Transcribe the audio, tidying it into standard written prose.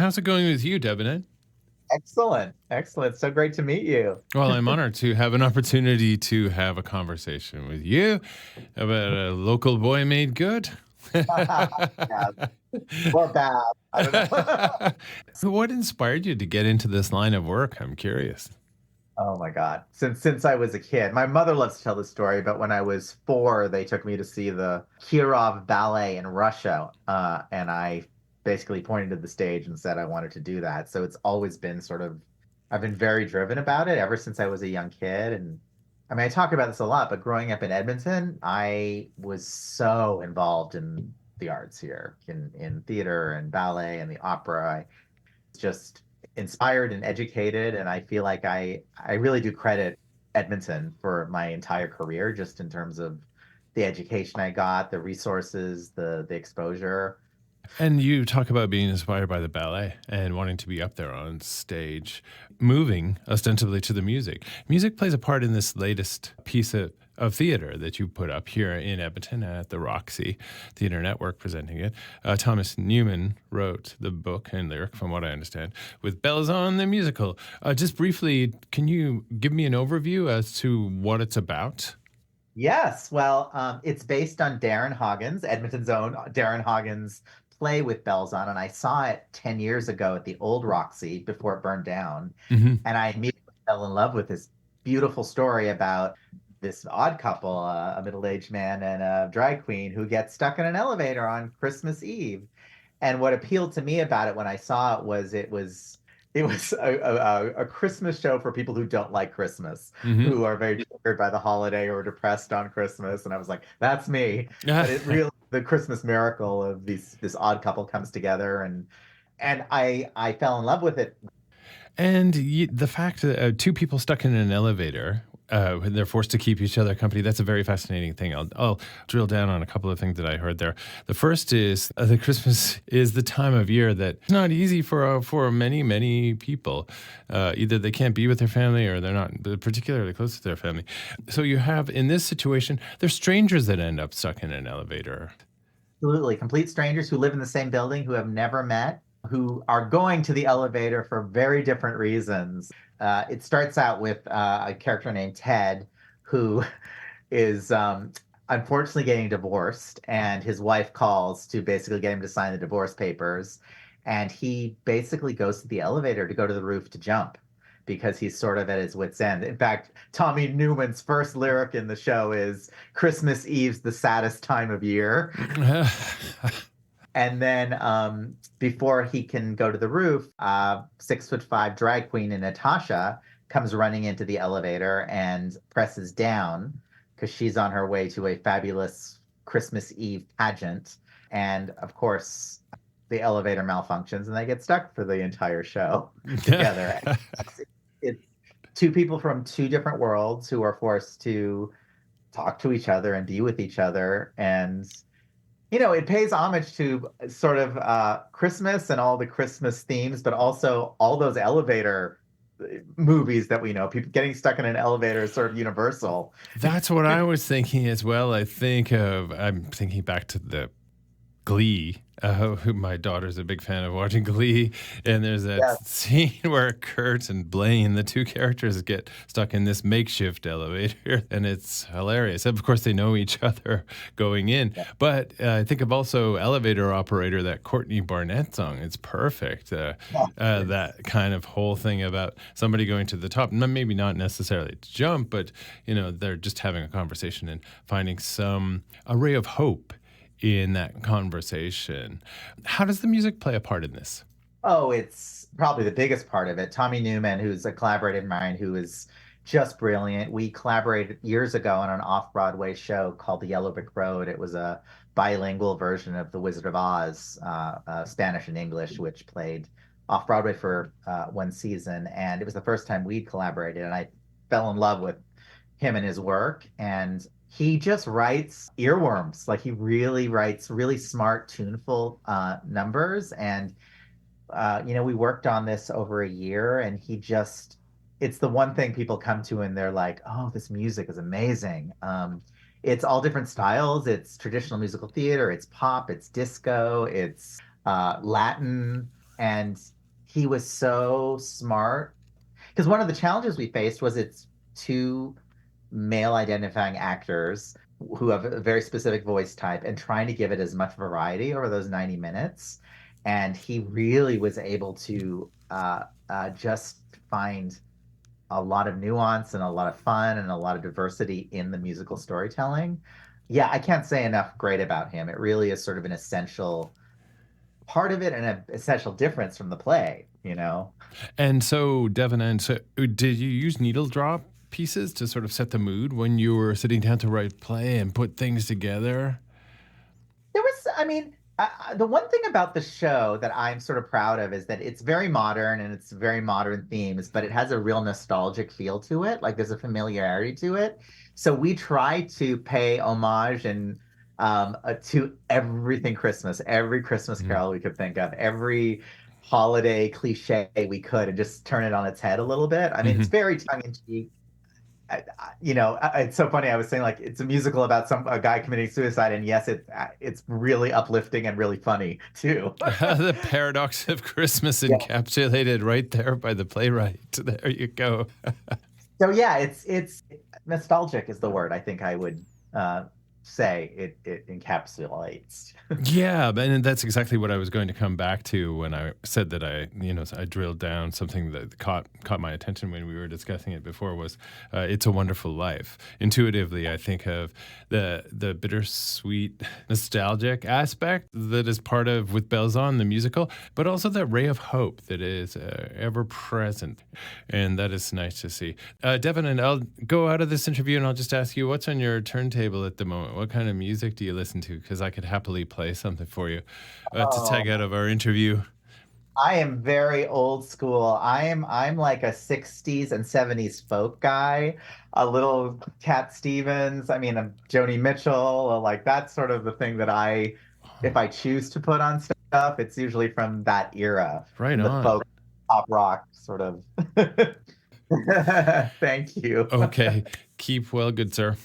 how's it going with you, Devanand? Excellent. Excellent. So great to meet you. Well, I'm honored to have an opportunity to have a conversation with you about a local boy made good. Yeah, or bad. I don't know. So what inspired you to get into this line of work? I'm curious. Oh my God. Since I was a kid, my mother loves to tell the story, but when I was 4, they took me to see the Kirov Ballet in Russia. And I basically pointed to the stage and said I wanted to do that. So it's always been I've been very driven about it ever since I was a young kid. And I mean, I talk about this a lot, but growing up in Edmonton, I was so involved in the arts here, in theater and ballet and the opera. Just inspired and educated, and I feel like I really do credit Edmonton for my entire career, just in terms of the education I got, the resources, the exposure. And you talk about being inspired by the ballet and wanting to be up there on stage, moving ostensibly to the music. Music plays a part in this latest piece of theater that you put up here in Edmonton at the Roxy Theater Network presenting it. Thomas Newman wrote the book and lyric, from what I understand, with Bells on the musical. Just briefly, can you give me an overview as to what it's about? Yes, well, it's based on Darren Hoggins, Edmonton's own Darren Hoggins play with bells on, and I saw it 10 years ago at the old Roxy before it burned down, Mm-hmm. and I immediately fell in love with this beautiful story about this odd couple, a middle-aged man and a drag queen who get stuck in an elevator on Christmas Eve. And what appealed to me about it when I saw it was a Christmas show for people who don't like Christmas, Mm-hmm. who are very triggered by the holiday or depressed on Christmas. And I was like, that's me. But it really, the Christmas miracle of this odd couple comes together, and I fell in love with it. And the fact that two people stuck in an elevator, when they're forced to keep each other company, that's a very fascinating thing. I'll drill down on a couple of things that I heard there. The first is that Christmas is the time of year that's not easy for many, many people. Either they can't be with their family or they're not particularly close to their family. So you have, in this situation, there's strangers that end up stuck in an elevator. Absolutely. Complete strangers who live in the same building, who have never met, who are going to the elevator for very different reasons. It starts out with a character named Ted, who is unfortunately getting divorced, and his wife calls to basically get him to sign the divorce papers. And he basically goes to the elevator to go to the roof to jump because he's sort of at his wit's end. In fact, Tommy Newman's first lyric in the show is Christmas Eve's the saddest time of year. And then before he can go to the roof, 6'5" drag queen Natasha comes running into the elevator and presses down because she's on her way to a fabulous Christmas Eve pageant. And of course, the elevator malfunctions and they get stuck for the entire show together. It's two people from two different worlds who are forced to talk to each other and be with each other. And it pays homage to sort of Christmas and all the Christmas themes, but also all those elevator movies that we know. People getting stuck in an elevator is sort of universal. That's what I was thinking as well. I'm thinking back to the Glee. My daughter's a big fan of watching Glee, and there's that Yeah. scene where Kurt and Blaine, the two characters, get stuck in this makeshift elevator, and it's hilarious. Of course, they know each other going in, Yeah. but I think of also Elevator Operator, that Courtney Barnett song. It's perfect. That kind of whole thing about somebody going to the top, maybe not necessarily to jump, but they're just having a conversation and finding some a ray of hope in that conversation. How does the music play a part in this? Oh, it's probably the biggest part of it. Tommy Newman, who's a collaborator of mine, who is just brilliant. We collaborated years ago on an off-Broadway show called The Yellow Brick Road. It was a bilingual version of The Wizard of Oz, Spanish and English, which played off-Broadway for one season. And it was the first time we'd collaborated, and I fell in love with him and his work. And he just writes earworms. Like he really writes really smart, tuneful numbers. And we worked on this over a year, and it's the one thing people come to and they're like, oh, this music is amazing. It's all different styles. It's traditional musical theater, it's pop, it's disco, it's Latin. And he was so smart. Because one of the challenges we faced was it's two male identifying actors who have a very specific voice type and trying to give it as much variety over those 90 minutes. And he really was able to just find a lot of nuance and a lot of fun and a lot of diversity in the musical storytelling. Yeah, I can't say enough great about him. It really is sort of an essential part of it and an essential difference from the play, you know? And so, Devanand, so did you use needle drop pieces to sort of set the mood when you were sitting down to write play and put things together? There was, I mean, the one thing about the show that I'm sort of proud of is that it's very modern and it's very modern themes, but it has a real nostalgic feel to it. Like there's a familiarity to it. So we try to pay homage and to everything Christmas, every Christmas Mm-hmm. carol we could think of, every holiday cliche we could, and just turn it on its head a little bit. I mean, it's very tongue in cheek. It's so funny. I was saying like it's a musical about a guy committing suicide, and yes, it's really uplifting and really funny too. The paradox of Christmas Yeah. encapsulated right there by the playwright. There you go. So yeah, it's nostalgic is the word I think I would say it encapsulates. Yeah, and that's exactly what I was going to come back to when I said that I drilled down something that caught my attention when we were discussing it before was "It's a Wonderful Life." Intuitively, I think of the bittersweet, nostalgic aspect that is part of With Bells On, the musical, but also that ray of hope that is ever present, and that is nice to see. Devin, and I'll go out of this interview and I'll just ask you, what's on your turntable at the moment? What kind of music do you listen to? Because I could happily play something for you to tag out Oh, of our interview. I am very old school. I'm like a 60s and 70s folk guy, a little Cat Stevens, I mean a Joni Mitchell, like that's sort of the thing that if I choose to put on stuff, it's usually from that era, Right from the on. folk pop rock sort of. Thank you. Okay. Keep well, good sir.